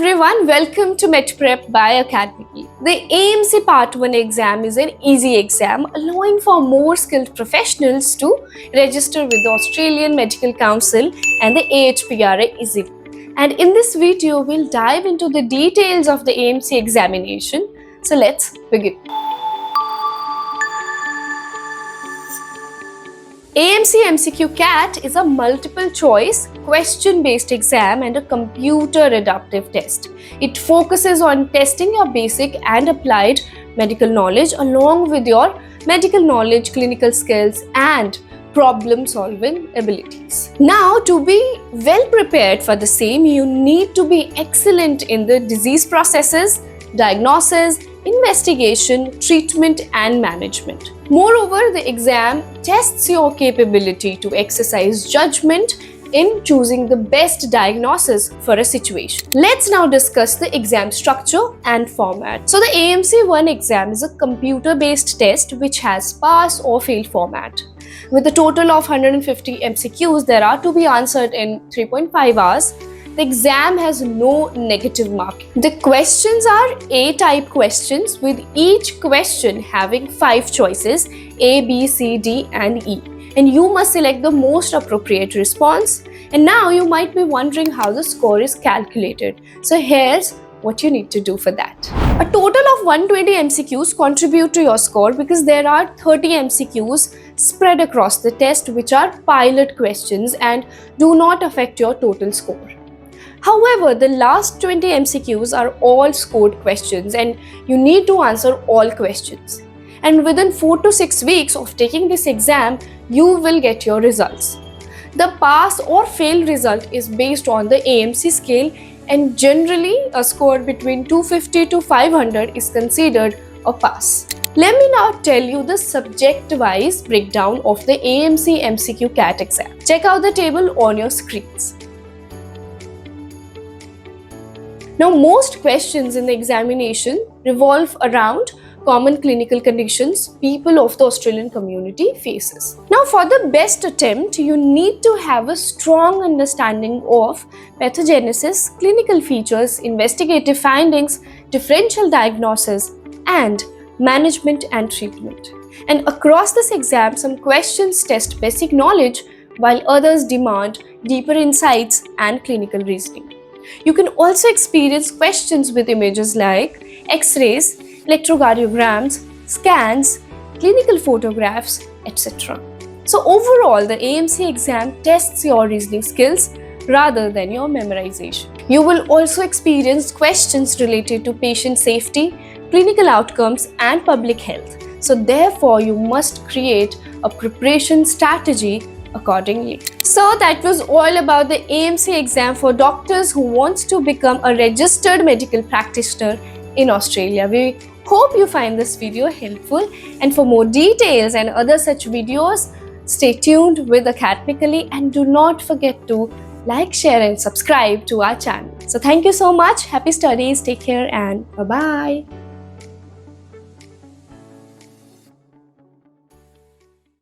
everyone, welcome to MetPrep by Academy. The AMC Part 1 exam is an easy exam allowing for more skilled professionals to register with the Australian Medical Council and the AHPRA easily. And in this video, we'll dive into the details of the AMC examination. So let's begin. AMC MCQ CAT is a multiple choice question based exam and a computer adaptive test. It focuses on testing your basic and applied medical knowledge along with your medical knowledge, clinical skills and problem solving abilities. Now, to be well prepared for the same, you need to be excellent in the disease processes, diagnosis, investigation, treatment and management. Moreover, the exam tests your capability to exercise judgment in choosing the best diagnosis for a situation. Let's now discuss the exam structure and format. So the AMC 1 exam is a computer-based test which has pass or fail format. With a total of 150 MCQs, there are to be answered in 3.5 hours. The exam has no negative marking. The questions are A-type questions with each question having 5 choices A, B, C, D and E. And you must select the most appropriate response. And now you might be wondering how the score is calculated. So here's what you need to do for that. A total of 120 MCQs contribute to your score because there are 30 MCQs spread across the test which are pilot questions and do not affect your total score. However, the last 20 MCQs are all scored questions and you need to answer all questions. And within 4 to 6 weeks of taking this exam, you will get your results. The pass or fail result is based on the AMC scale and generally a score between 250 to 500 is considered a pass. Let me now tell you the subject-wise breakdown of the AMC MCQ CAT exam. Check out the table on your screens. Now, most questions in the examination revolve around common clinical conditions people of the Australian community faces. Now, for the best attempt, you need to have a strong understanding of pathogenesis, clinical features, investigative findings, differential diagnosis, and management and treatment. And across this exam, some questions test basic knowledge, while others demand deeper insights and clinical reasoning. You can also experience questions with images like X-rays, electrocardiograms, scans, clinical photographs, etc. So overall, the AMC exam tests your reasoning skills rather than your memorization. You will also experience questions related to patient safety, clinical outcomes, and public health. So therefore, you must create a preparation strategy accordingly. So that was all about the AMC exam for doctors who wants to become a registered medical practitioner in Australia. We hope you find this video helpful, and for more details and other such videos, stay tuned with Academically and do not forget to like, share and subscribe to our channel. So thank you so much. Happy studies. Take care and bye-bye.